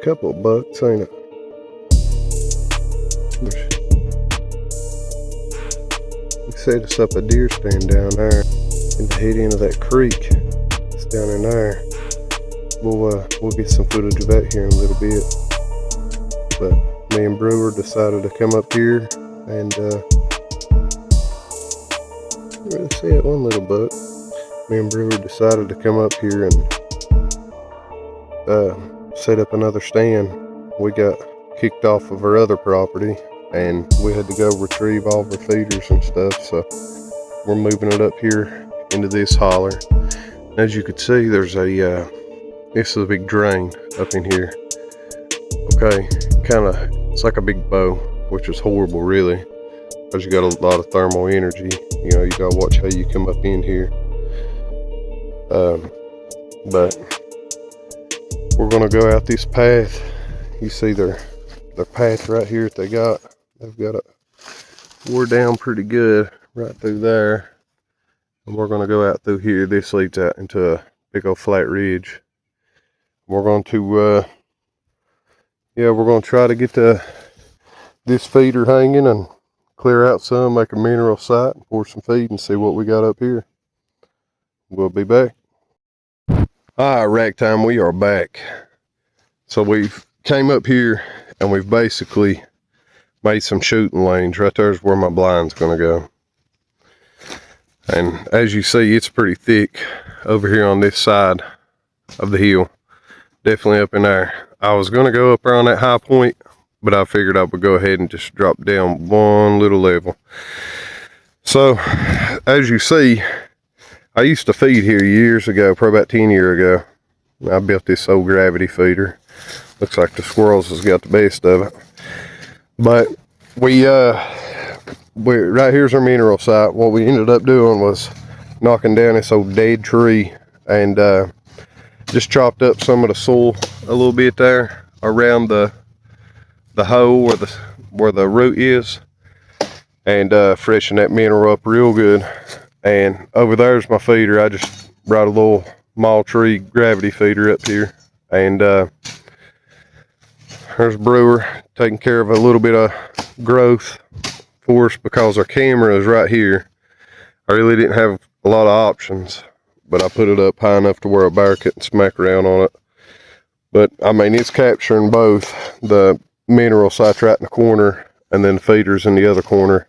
Couple of bucks, ain't it? We set us up a deer stand down there in the head end of that creek. It's down in there. We'll get some footage of that here in a little bit. But me and Brewer decided to come up here and can't really see it, one little buck. Me and Brewer decided to come up here and set up another stand. We got kicked off of our other property and we had to go retrieve all of our feeders and stuff, so we're moving it up here into this holler. As you can see, there's a this is a big drain up in here. Okay, it's like a big bow, which is horrible really, because you got a lot of thermal energy. You know, you gotta watch how you come up in here. But we're gonna go out this path. You see their path right here that they've got it wore down pretty good right through there. And we're gonna go out through here. This leads out into a big old flat ridge. We're going to we're gonna try to get this feeder hanging and clear out some, make a mineral site, and pour some feed and see what we got up here. We'll be back. Alright, rack time, we are back. So we've came up here and we've basically made some shooting lanes. Right there's where my blind's gonna go. And as you see, it's pretty thick over here on this side of the hill. Definitely up in there. I was gonna go up around that high point, but I figured I would go ahead and just drop down one little level. So as you see, I used to feed here years ago, probably about 10 years ago. I built this old gravity feeder. Looks like the squirrels has got the best of it. But right here's our mineral site. What we ended up doing was knocking down this old dead tree and just chopped up some of the soil a little bit there around the hole where the root is, and freshen that mineral up real good. And over there's my feeder. I just brought a little mall tree gravity feeder up here, and there's Brewer taking care of a little bit of growth for us because our camera is right here. I really didn't have a lot of options, but I put it up high enough to where a bear couldn't smack around on it. But I mean, it's capturing both the mineral sites right in the corner and then the feeders in the other corner.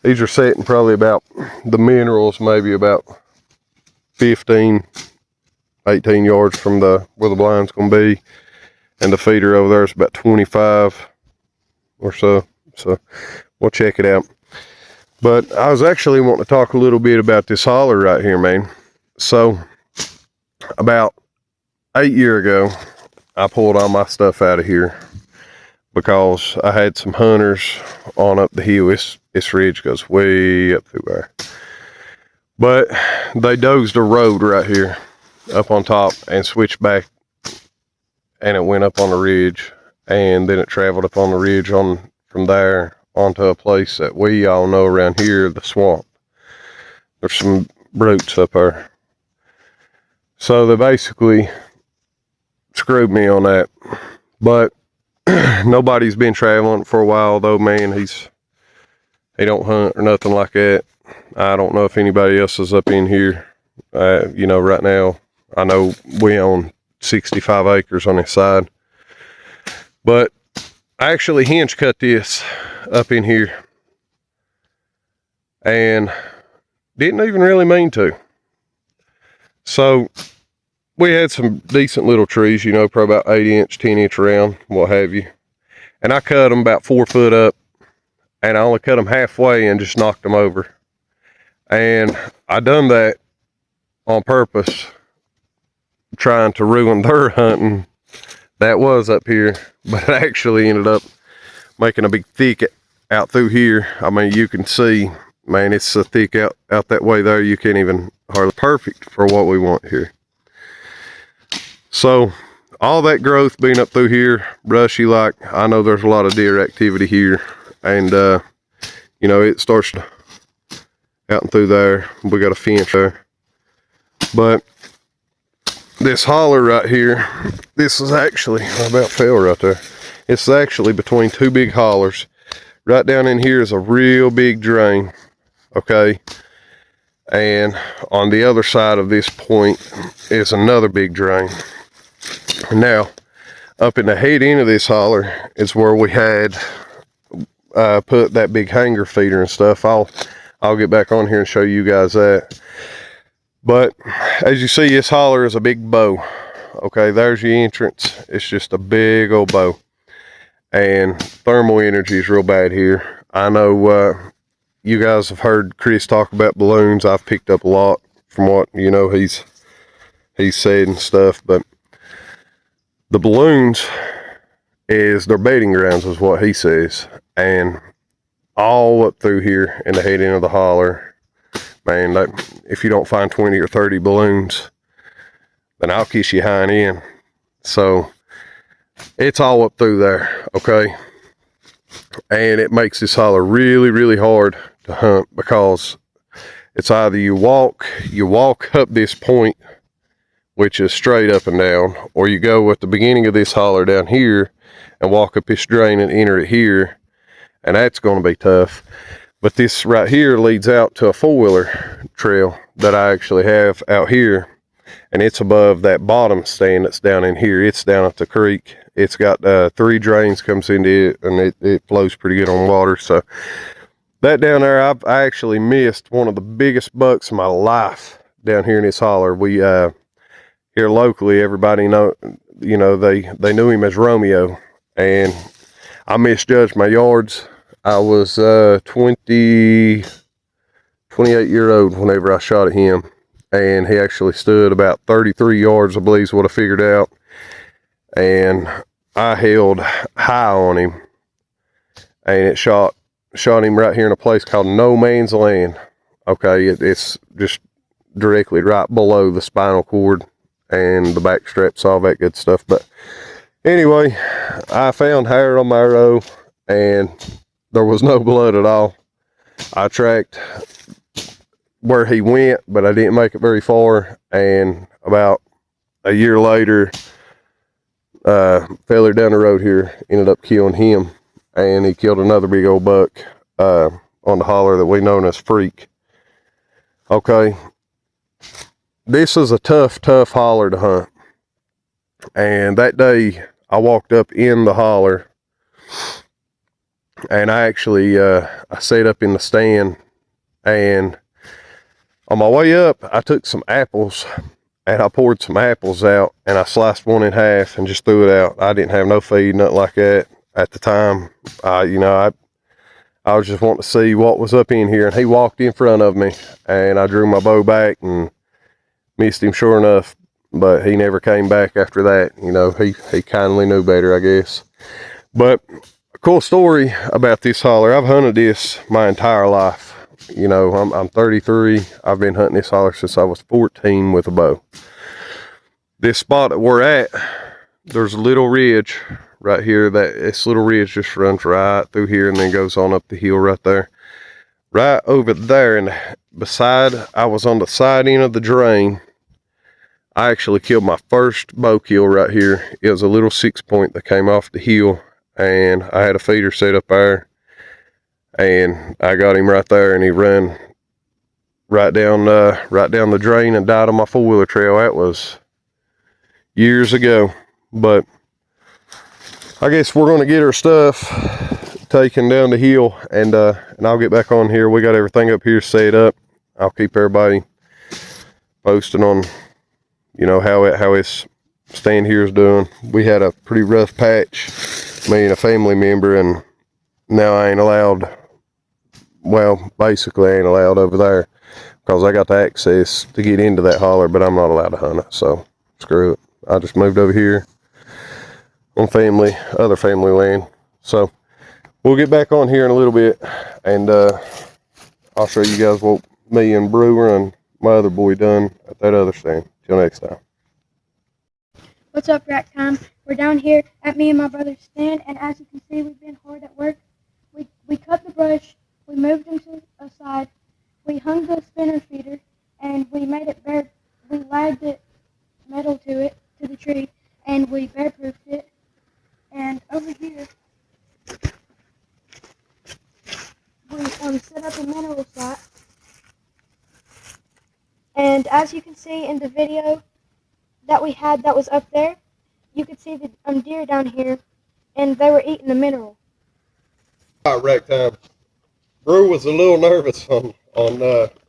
These are setting probably about, the minerals maybe about 15, 18 yards from where the blind's gonna be. And the feeder over there is about 25 or so. So we'll check it out. But I was actually wanting to talk a little bit about this holler right here, man. So about 8 years ago, I pulled all my stuff out of here because I had some hunters on up the hill. This ridge goes way up through there. But they dozed a road right here up on top and switched back, and it went up on the ridge, and then it traveled up on the ridge from there onto a place that we all know around here, the swamp. There's some brutes up there. So they basically screwed me on that. But nobody's been traveling for a while though, man. He don't hunt or nothing like that. I don't know if anybody else is up in here. You know, right now, I know we own 65 acres on this side. But I actually hinge cut this up in here and didn't even really mean to. So we had some decent little trees, you know, probably about 8-inch, 10-inch round, what have you. And I cut them about 4 foot up, and I only cut them halfway and just knocked them over. And I done that on purpose, trying to ruin their hunting that was up here, but it actually ended up making a big thicket out through here. I mean, you can see, man, it's so thick out that way there, you can't even hardly, perfect for what we want here. So all that growth being up through here, brushy, like, I know there's a lot of deer activity here, and you know, it starts out and through there. We got a fence there, but this holler right here, this is actually, I about fell right there. It's actually between two big hollers. Right down in here is a real big drain, okay? And on the other side of this point is another big drain. Now, up in the head end of this holler is where we had put that big hanger feeder and stuff. I'll get back on here and show you guys that. But as you see, this holler is a big bow. Okay, there's your entrance. It's just a big old bow. And thermal energy is real bad here. I know you guys have heard Chris talk about balloons. I've picked up a lot from what, you know, he's said and stuff. But the balloons is their bedding grounds is what he says. And all up through here in the head end of the holler, man, if you don't find 20 or 30 balloons, then I'll kiss you hind end. So it's all up through there, okay? And it makes this holler really, really hard to hunt because it's either you walk up this point, which is straight up and down, or you go at the beginning of this holler down here and walk up this drain and enter it here, and that's going to be tough. But this right here leads out to a four-wheeler trail that I actually have out here, and it's above that bottom stand that's down in here. It's down at the creek. It's got 3 drains comes into it, and it flows pretty good on water. So that down there, I actually missed one of the biggest bucks of my life down here in this holler. We here locally, everybody you know, they knew him as Romeo, and I misjudged my yards. I was 28 year old whenever I shot at him, and he actually stood about 33 yards, I believe is what I figured out. And I held high on him, and it shot him right here in a place called No Man's Land. Okay, it's just directly right below the spinal cord and the back straps, all that good stuff. But anyway, I found hair on my arrow, and there was no blood at all. I tracked where he went, but I didn't make it very far. And about a year later, feller down the road here ended up killing him, and he killed another big old buck on the holler that we known as Freak. Okay, this is a tough holler to hunt. And that day I walked up in the holler, and I actually I sat up in the stand, and on my way up I took some apples and I poured some apples out, and I sliced one in half and just threw it out. I didn't have no feed, nothing like that at the time. You know, I was just wanting to see what was up in here, and he walked in front of me, and I drew my bow back and missed him sure enough. But he never came back after that. You know, he kindly knew better, I guess. But a cool story about this holler. I've hunted this my entire life. You know, I'm 33. I've been hunting this holler since I was 14 with a bow. This spot that we're at, there's a little ridge right here. This little ridge just runs right through here and then goes on up the hill right there. Right over there, and I was on the side end of the drain. I actually killed my first bow kill right here. It was a little 6-point that came off the hill, and I had a feeder set up there, and I got him right there, and he ran right down the drain and died on my four-wheeler trail. That was years ago. But I guess we're going to get our stuff taken down the hill, and I'll get back on here. We got everything up here set up. I'll keep everybody posted on, you know, how this stand here is doing. We had a pretty rough patch, me and a family member, and now I ain't allowed, well, basically I ain't allowed over there because I got the access to get into that holler, but I'm not allowed to hunt it, so screw it. I just moved over here on other family land. So we'll get back on here in a little bit, and I'll show you guys what me and Brewer and my other boy done at that other stand. Till next time. What's up, Rack Time? We're down here at me and my brother's stand, and as you can see, we've been hard at work. We cut the brush, we moved them to a side, we hung the spinner feeder, and we made it bare. We lagged it metal to set up a mineral slot. And as you can see in the video that we had that was up there, you could see the deer down here, and they were eating the mineral. All right, time. Brew was a little nervous on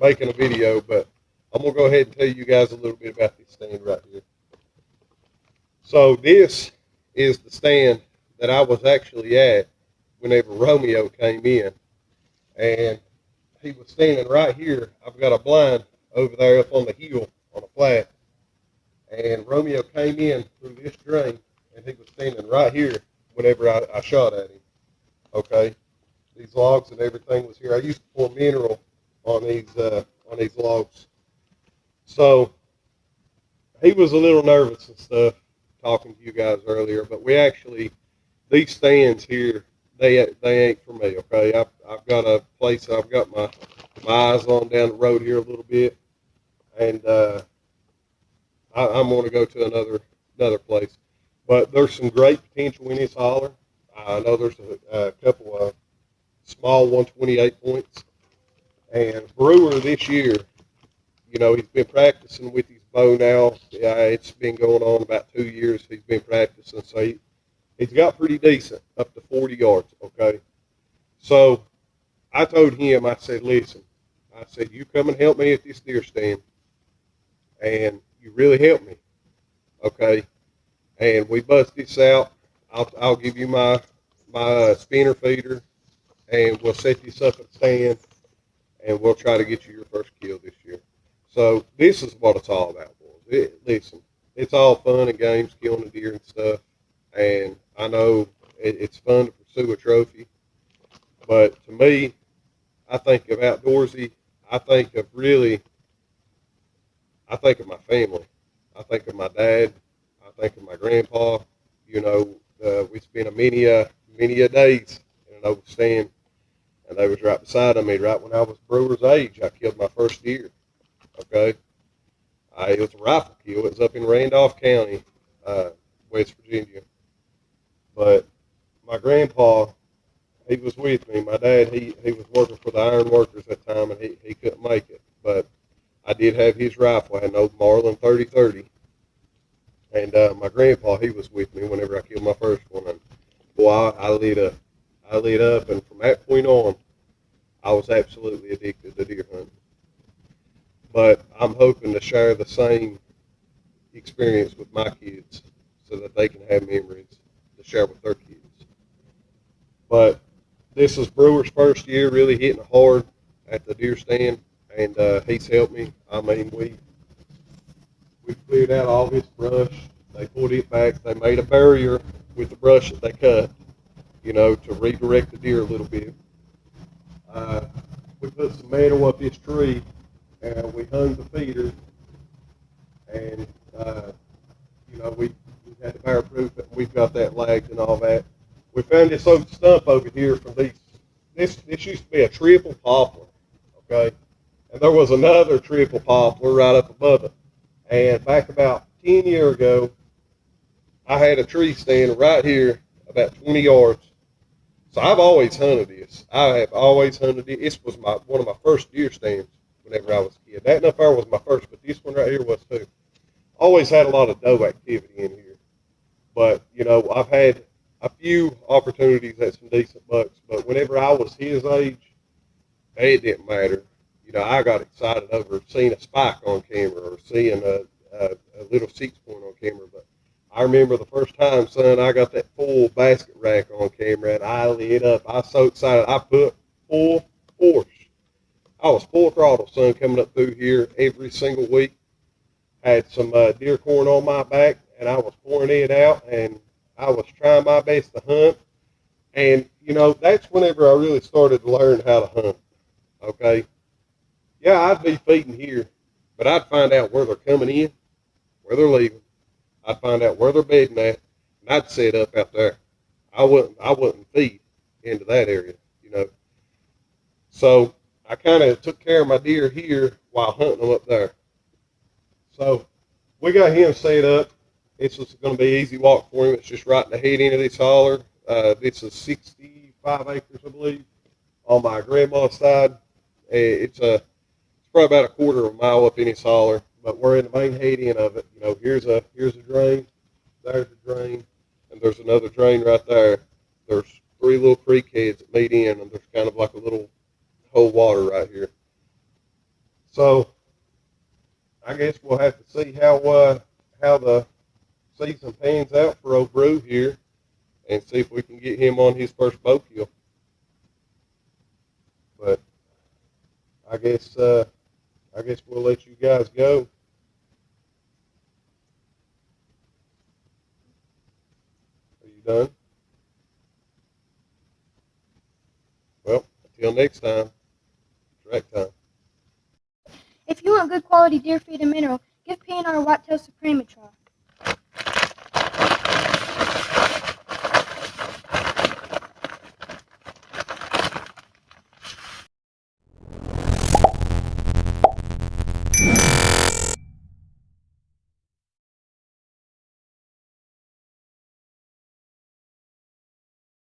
making a video, but I'm gonna go ahead and tell you guys a little bit about this stand right here. So this is the stand that I was actually at whenever Romeo came in, and he was standing right here. I've got a blind over there up on the hill on a flat, and Romeo came in through this drain, and he was standing right here whenever I shot at him. Okay, these logs and everything was here. I used to pour mineral on these logs, so he was a little nervous and stuff talking to you guys earlier. But we actually, these stands here, they ain't for me. Okay, I've got a place I've got my eyes on down the road here a little bit, and I'm going to go to another place. But there's some great potential in this holler. I know there's a couple of small 128 points. And Brewer this year, you know, he's been practicing with his bow now. Yeah, it's been going on about 2 years. He's been practicing, so he's got pretty decent, up to 40 yards, okay? So I told him, I said, listen, I said, you come and help me at this deer stand, and you really help me, okay? And we bust this out. I'll give you my spinner feeder, and we'll set this up at the stand, and we'll try to get you your first kill this year. So this is what it's all about, boys. Listen, it's all fun and games, killing a deer and stuff, and I know it's fun to pursue a trophy, but to me, I think of outdoorsy. I think of my family. I think of my dad. I think of my grandpa. You know, we spent many a days in an open stand, and they was right beside of me right when I was Brewer's age. I killed my first deer. Okay, it was a rifle kill. It was up in Randolph County, West Virginia. But my grandpa, he was with me. My dad, he was working for the Iron Workers at the time, and he couldn't make it. But I did have his rifle. I had an old Marlin 30-30. And my grandpa, he was with me whenever I killed my first one. And boy, I lit up. I lit up, and from that point on, I was absolutely addicted to deer hunting. But I'm hoping to share the same experience with my kids so that they can have memories to share with their kids. But this is Brewer's first year really hitting hard at the deer stand, and he's helped me. I mean, we cleared out all this brush. They pulled it back. They made a barrier with the brush that they cut, you know, to redirect the deer a little bit. We put some metal up this tree, and we hung the feeder, and, you know, we had to bear-proof it. We've got that lagged and all that. We found this old stump over here from these. This used to be a triple poplar, okay? And there was another triple poplar right up above it. And back about 10 years ago, I had a tree stand right here about 20 yards. So I've always hunted this. I have always hunted it. This was one of my first deer stands whenever I was a kid. That enough fire was my first, but this one right here was too. Always had a lot of doe activity in here. But, you know, I've had a few opportunities at some decent bucks, but whenever I was his age, it didn't matter. You know, I got excited over seeing a spike on camera or seeing a little 6-point on camera. But I remember the first time, son, I got that full basket rack on camera, and I lit up. I was so excited. I put full force. I was full throttle, son, coming up through here every single week. Had some deer corn on my back, and I was pouring it out, and I was trying my best to hunt. And, you know, that's whenever I really started to learn how to hunt, okay? Yeah, I'd be feeding here, but I'd find out where they're coming in, where they're leaving. I'd find out where they're bedding at, and I'd set up out there. I wouldn't feed into that area, you know. So I kind of took care of my deer here while hunting them up there. So we got him set up. It's just going to be an easy walk for him. It's just right in the head end of this holler. This is 65 acres, I believe. on my grandma's side. It's probably about a quarter of a mile up Ennis Holler, but we're in the main head end of it. Here's a drain, there's a drain, and there's another drain right there. There's three little creek heads that meet in, and there's kind of like a little whole water right here. So I guess we'll have to see how the season pans out for old Brew here, and see if we can get him on his first bow kill. But I guess we'll let you guys go. Are you done? Well, until next time, track time. If you want good quality deer feed and mineral, give P&R Whitetail Supreme a try.